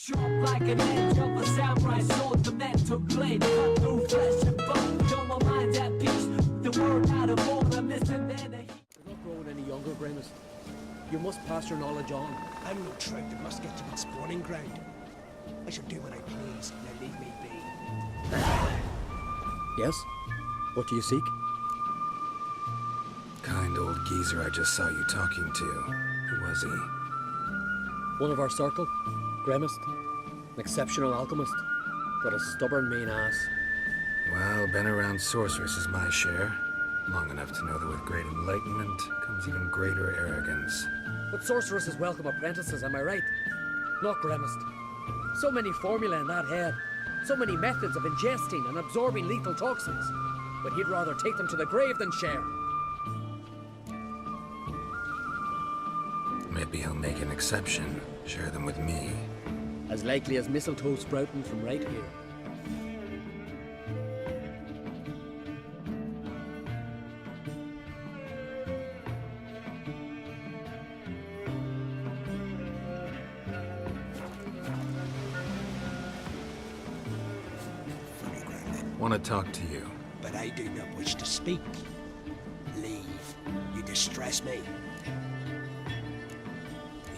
Sharp like an edge of a samurai sword, the mental blade cut through flesh and bone. Don't my mind at peace, the word out of order, missing there the heat. You're not growing any younger, Grimace. You must pass your knowledge on. I'm no trout that must get to its spawning ground. I shall do what I please, now leave me be. Yes? What do you seek? Kind old geezer I just saw you talking to. Who was he? One of our circle, Grimace. An exceptional alchemist, but a stubborn mean ass. Well, been around sorceress is my share. Long enough to know that with great enlightenment comes even greater arrogance. But sorceresses welcome apprentices, am I right? Not Grimace. So many formulae in that head. So many methods of ingesting and absorbing lethal toxins. But he'd rather take them to the grave than share. Maybe he'll make an exception. Share them with me. As likely as mistletoe sprouting from right here. Want to talk to you. But I do not wish to speak. Leave. You distress me.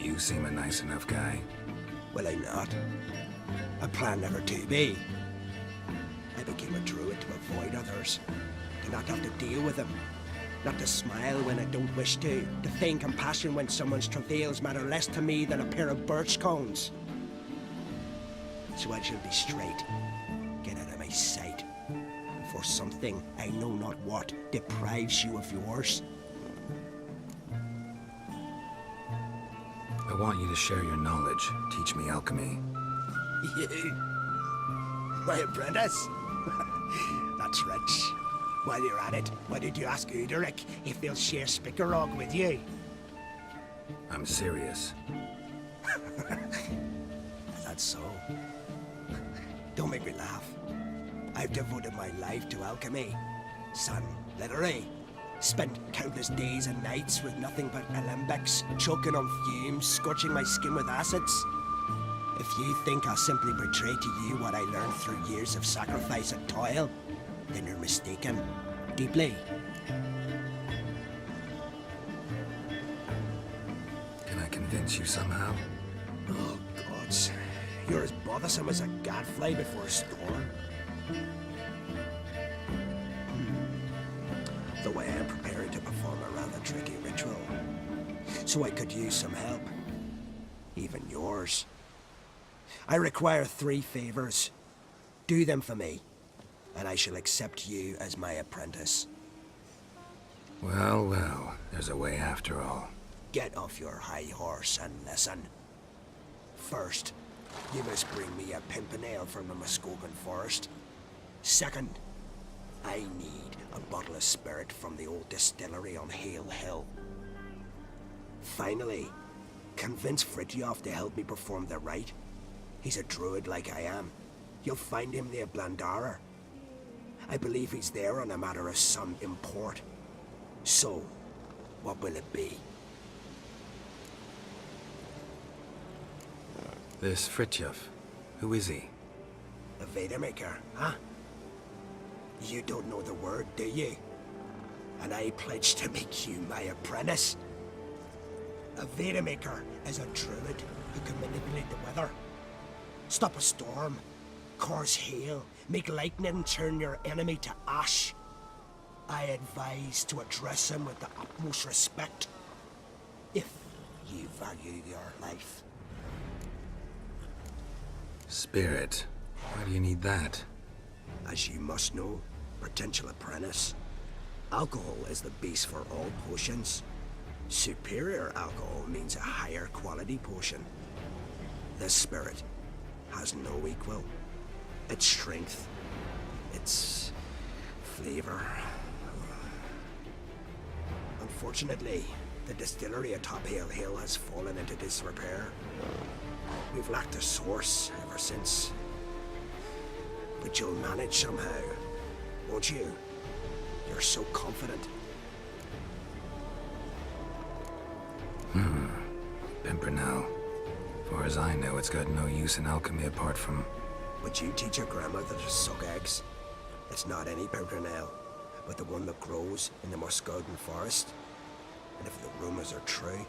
You seem a nice enough guy. Well, I'm not. I plan never to be. I became a druid to avoid others. To not have to deal with them. Not to smile when I don't wish to. To feign compassion when someone's travails matter less to me than a pair of birch cones. So I shall be straight. Get out of my sight. For something, I know not what, deprives you of yours. I want you to share your knowledge. Teach me alchemy. You? My apprentice? That's rich. While you're at it, why did you ask Uderic if he'll share Spickerog with you? I'm serious. That's so. Don't make me laugh. I've devoted my life to alchemy. Son, literally. Spent countless days and nights with nothing but alembics, choking on fumes, scorching my skin with acids. If you think I'll simply betray to you what I learned through years of sacrifice and toil, then you're mistaken. Deeply. Can I convince you somehow? Oh, gods. You're as bothersome as a gadfly before a storm. Though I am preparing to perform a rather tricky ritual. So I could use some help. Even yours. I require 3 favors. Do them for me, and I shall accept you as my apprentice. Well, well, there's a way after all. Get off your high horse and listen. First, you must bring me a pimpernel from the Muskogan forest. Second, I need a bottle of spirit from the old distillery on Hale Hill. Finally, convince Fritjof to help me perform the rite. He's a druid like I am. You'll find him near Blandara. I believe he's there on a matter of some import. So, what will it be? This Fritjof, who is he? A Vedamaker, huh? You don't know the word, do you? And I pledge to make you my apprentice. A Vedamaker is a druid who can manipulate the weather. Stop a storm, cause hail, make lightning turn your enemy to ash. I advise to address him with the utmost respect, if you value your life. Spirit. Why do you need that? As you must know, potential apprentice, alcohol is the base for all potions. Superior alcohol means a higher quality potion. This spirit has no equal. Its strength, its flavor. Unfortunately, the distillery atop Hale Hill has fallen into disrepair. We've lacked a source ever since. But you'll manage somehow, won't you? You're so confident. Pimpernel. For far as I know, it's got no use in alchemy apart from... Would you teach your grandmother to suck eggs? It's not any pimpernel, but the one that grows in the Muscodin forest. And if the rumors are true,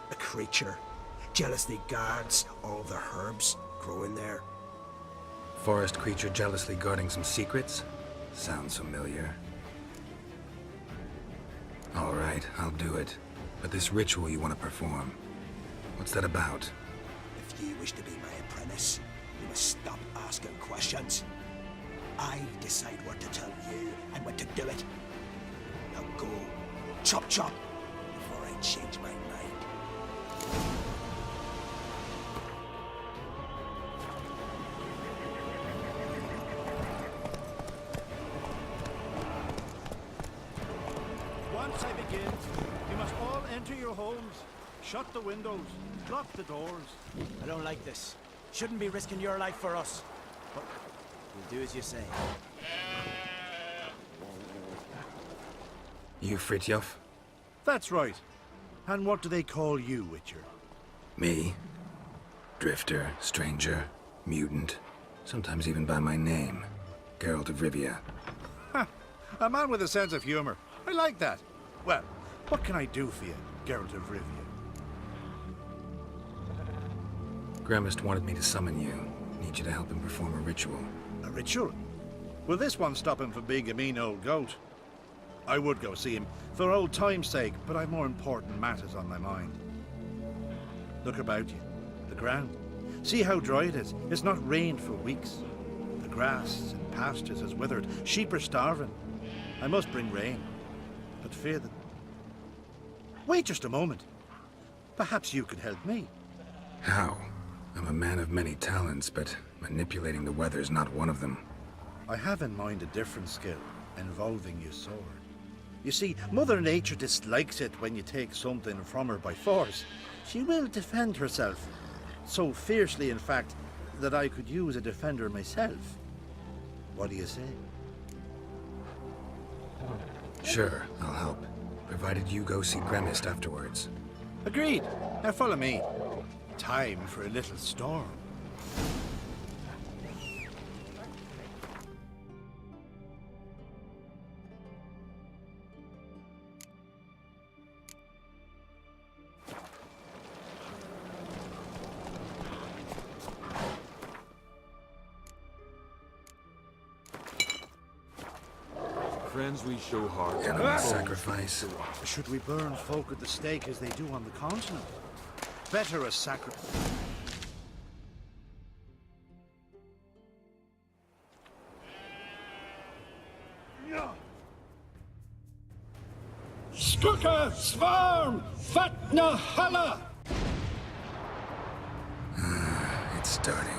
a creature jealously guards all the herbs growing there. Forest creature jealously guarding some secrets? Sounds familiar. All right, I'll do it. But this ritual you want to perform, what's that about? If you wish to be my apprentice, you must stop asking questions. I decide what to tell you and when to do it. Now go, chop chop, before I change my mind. Once I begin, you must all enter your homes, shut the windows, lock the doors. I don't like this. Shouldn't be risking your life for us. But we'll do as you say. You Fritjof? That's right. And what do they call you, Witcher? Me? Drifter, stranger, mutant, sometimes even by my name. Geralt of Rivia. Ha! A man with a sense of humor. I like that. Well, what can I do for you, Geralt of Rivia? Gremist wanted me to summon you. Need you to help him perform a ritual. A ritual? Will this one stop him from being a mean old goat? I would go see him, for old time's sake, but I've more important matters on my mind. Look about you. The ground. See how dry it is. It's not rained for weeks. The grass and pastures has withered. Sheep are starving. I must bring rain, but fear that... Wait just a moment. Perhaps you could help me. How? I'm a man of many talents, but manipulating the weather's not one of them. I have in mind a different skill, involving your sword. You see, Mother Nature dislikes it when you take something from her by force. She will defend herself. So fiercely, in fact, that I could use a defender myself. What do you say? Sure, I'll help. Provided you go see Gremist afterwards. Agreed. Now follow me. Time for a little storm. Friends we show hearts. Animal sacrifice. Should we burn folk at the stake as they do on the continent? Better a sacrifice. Skuka Svarm Fatna Hala! It's starting.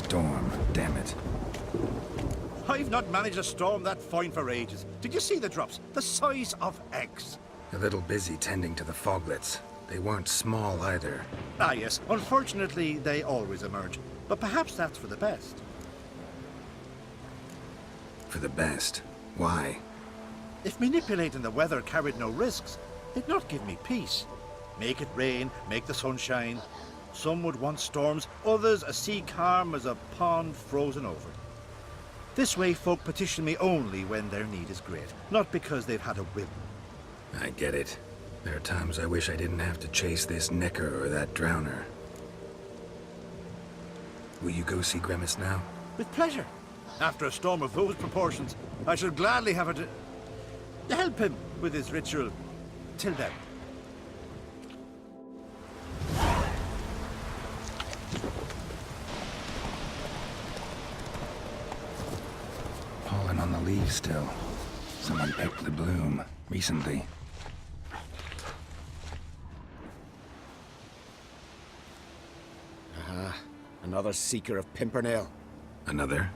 storm, damn it. I've not managed a storm that fine for ages. Did you see the drops? The size of eggs. A little busy tending to the foglets. They weren't small either. Ah, yes. Unfortunately, they always emerge. But perhaps that's for the best. For the best. Why? If manipulating the weather carried no risks, it'd not give me peace. Make it rain, make the sun shine. Some would want storms, others a sea calm as a pond frozen over. This way folk petition me only when their need is great, not because they've had a whim. I get it. There are times I wish I didn't have to chase this necker or that drowner. Will you go see Grimace now? With pleasure. After a storm of those proportions, I should gladly have it to help him with his ritual. Till then. Pollen on the leaves still. Someone picked the bloom recently. Another seeker of Pimpernel. Another?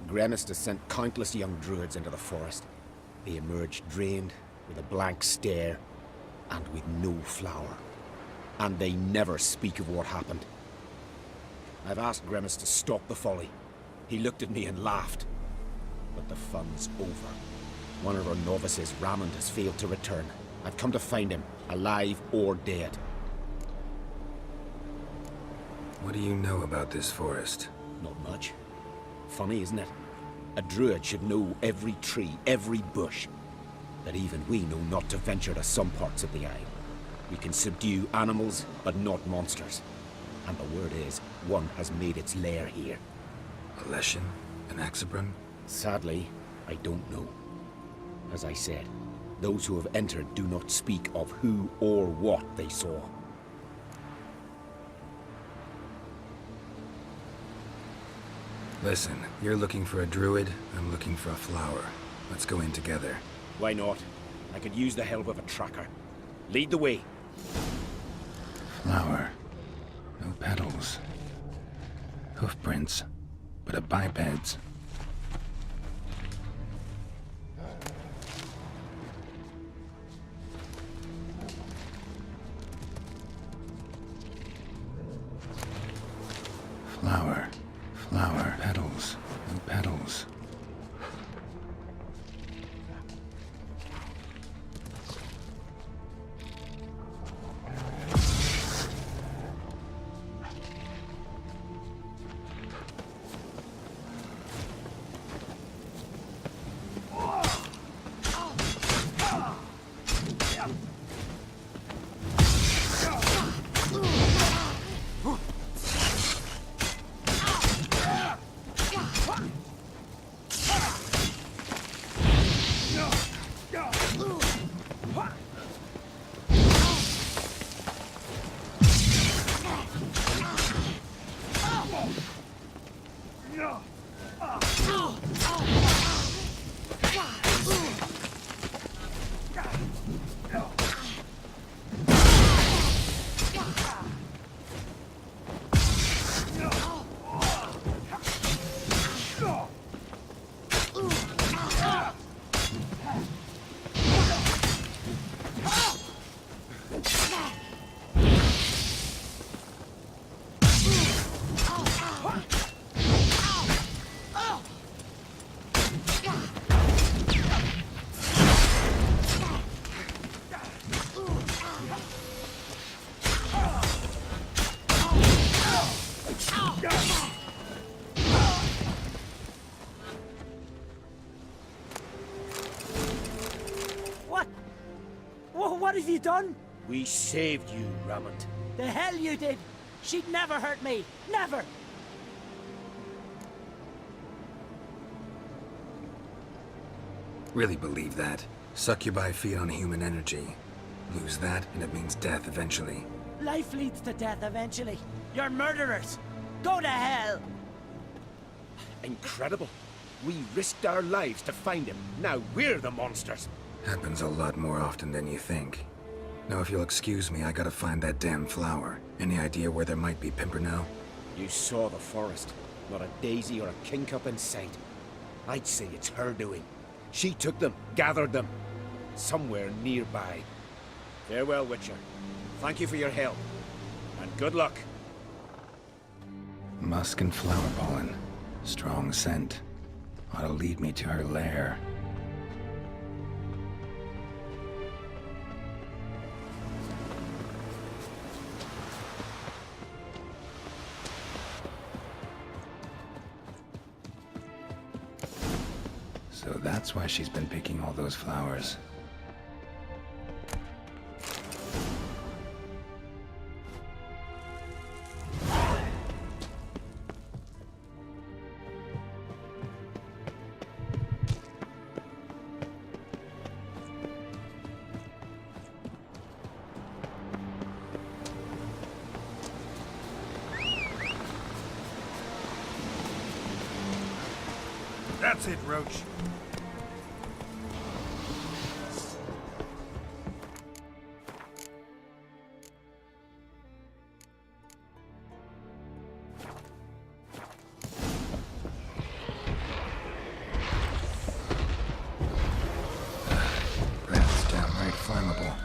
Gremist has sent countless young druids into the forest. They emerge drained, with a blank stare, and with no flower. And they never speak of what happened. I've asked Gremist to stop the folly. He looked at me and laughed. But the fun's over. One of our novices, Ramond, has failed to return. I've come to find him, alive or dead. What do you know about this forest? Not much. Funny, isn't it? A druid should know every tree, every bush. But even we know not to venture to some parts of the isle. We can subdue animals, but not monsters. And the word is, one has made its lair here. A Leshen? An Axabron? Sadly, I don't know. As I said, those who have entered do not speak of who or what they saw. Listen, you're looking for a druid, I'm looking for a flower. Let's go in together. Why not? I could use the help of a tracker. Lead the way. Flower. No petals. Hoofprints, but a biped's. Flower. Flower. Petals. No petals. What have you done? We saved you, Ramond. The hell you did! She'd never hurt me! Never! Really believe that? Succubi feed on human energy. Lose that, and it means death eventually. Life leads to death eventually. You're murderers! Go to hell! Incredible. We risked our lives to find him. Now we're the monsters. Happens a lot more often than you think. Now, if you'll excuse me, I gotta find that damn flower. Any idea where there might be Pimpernel? You saw the forest. Not a daisy or a kingcup in sight. I'd say it's her doing. She took them, gathered them. Somewhere nearby. Farewell, Witcher. Thank you for your help. And good luck. Musk and flower pollen. Strong scent. Ought to lead me to her lair. So that's why she's been picking all those flowers. That's it, Roach. That's downright flammable.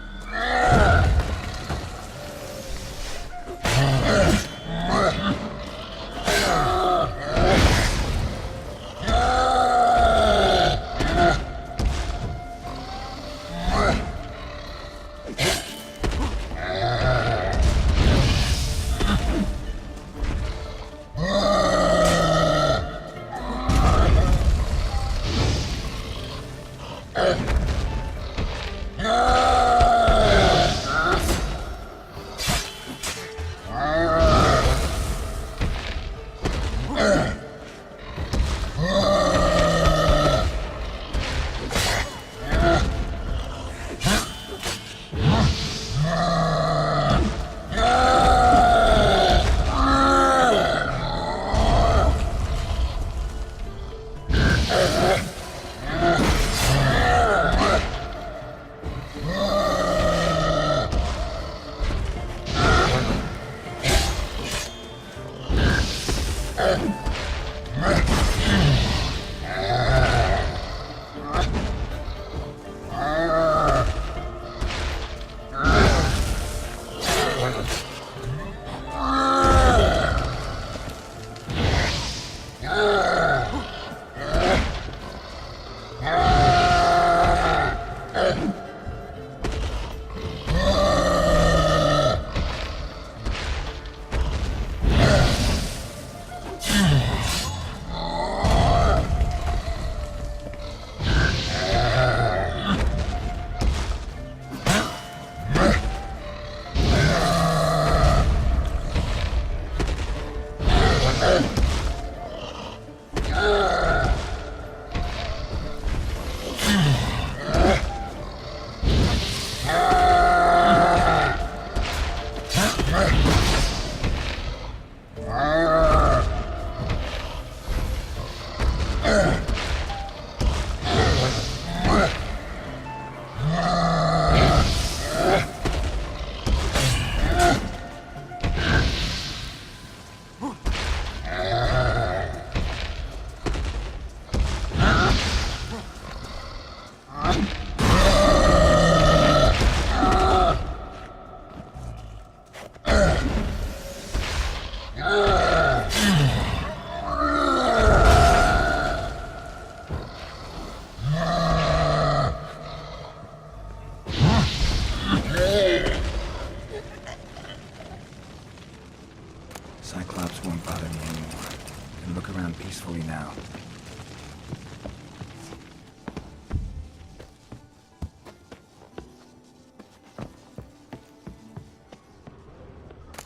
Cyclops won't bother me anymore. I can look around peacefully now.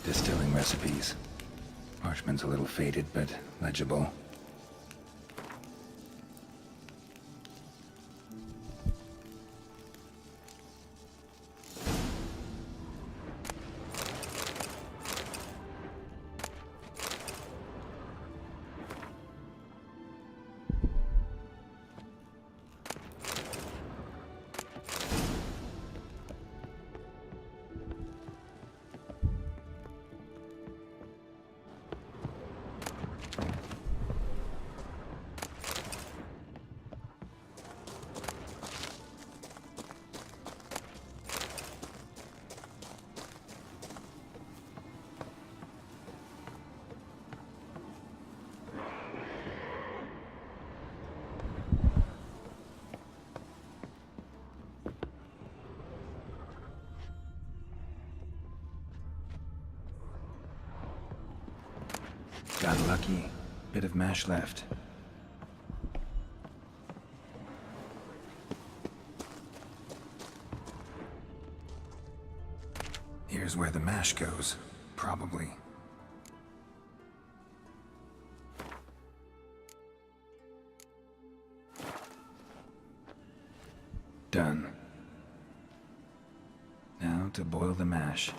Distilling recipes. Parchment's a little faded, but legible. Got lucky. Bit of mash left. Here's where the mash goes. Probably. Done. Now to boil the mash.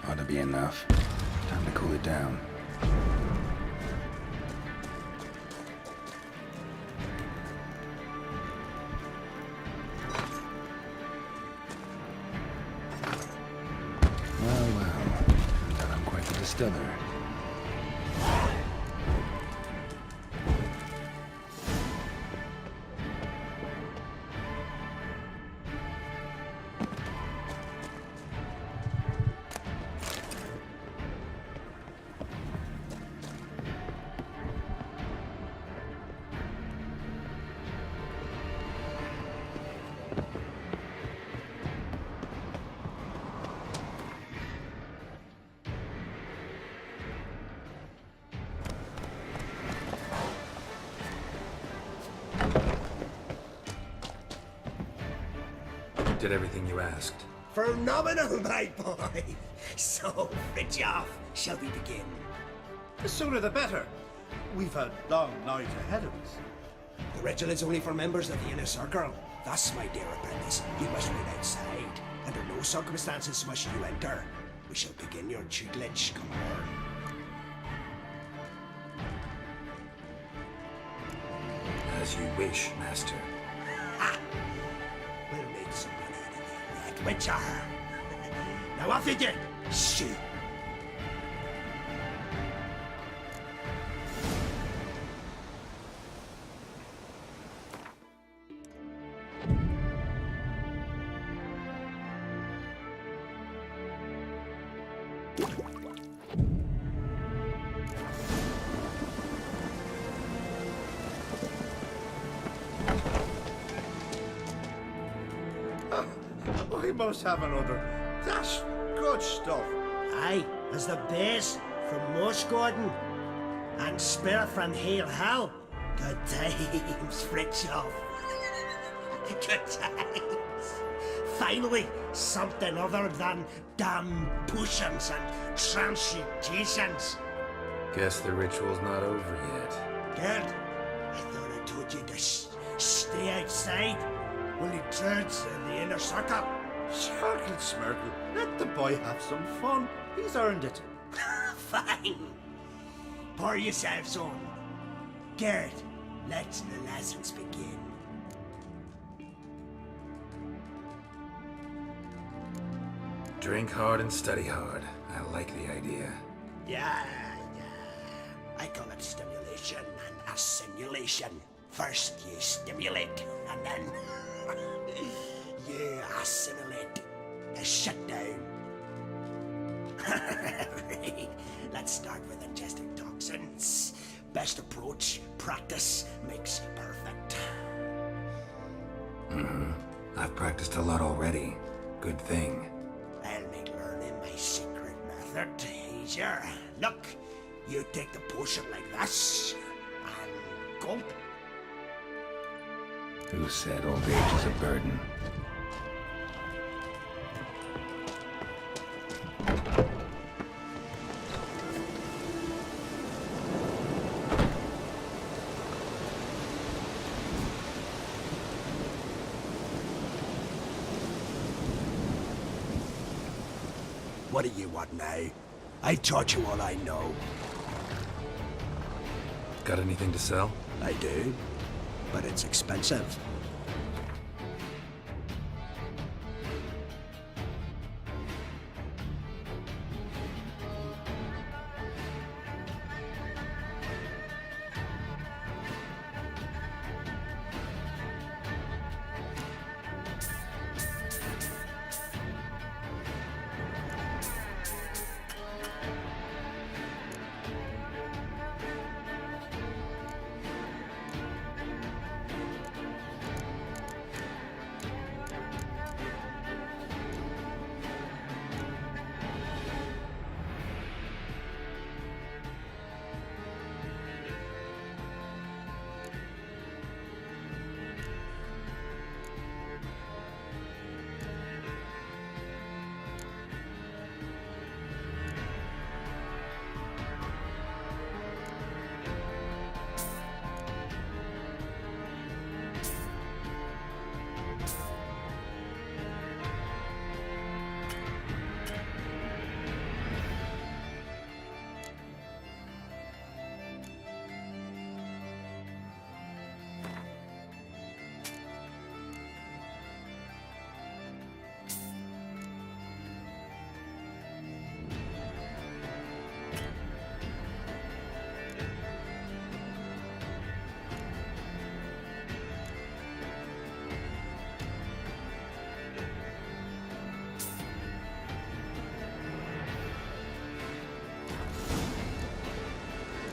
Ought to be enough. Time to cool it down. Well, well. Thought I'm quite the distiller. Did everything you asked. Phenomenal, my boy. So, Fridtjof, shall we begin? The sooner the better. We've a long night ahead of us. The ritual is only for members of the inner circle. Thus, my dear apprentice, you must wait outside. Under no circumstances must you enter. We shall begin your tutelage. Come on. As you wish, Master. We'll make some money out of that witcher. Now off you get. Shoot. We must have another. That's good stuff. Aye, as the base from Moshgordon and Spirit from Hail Hell. Good times, Fridtjof. Good times. Finally, something other than damn potions and transmutations. Guess the ritual's not over yet. Gerd, I thought I told you to stay outside. Only turds in the inner circle. Smirkle, Smirkle. Let the boy have some fun. He's earned it. Fine. Pour yourselves on. Gerd, let the lessons begin. Drink hard and study hard. I like the idea. Yeah. I call it stimulation and assimilation. First you stimulate, and then you assimilate. Shut down. Right. Let's start with ingesting toxins. Best approach, practice makes perfect. I've practiced a lot already. Good thing. I'll make learning my secret method easier. Look, you take the potion like this, and gulp. Who said old age is a burden? What do you want now? I taught you all I know. Got anything to sell? I do, but it's expensive.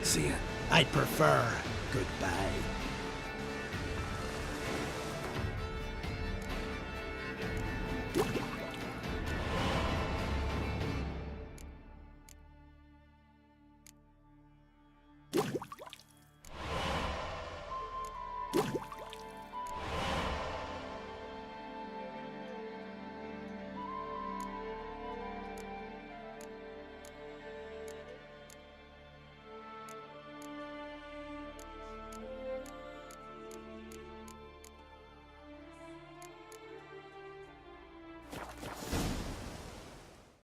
See ya. I'd prefer goodbye.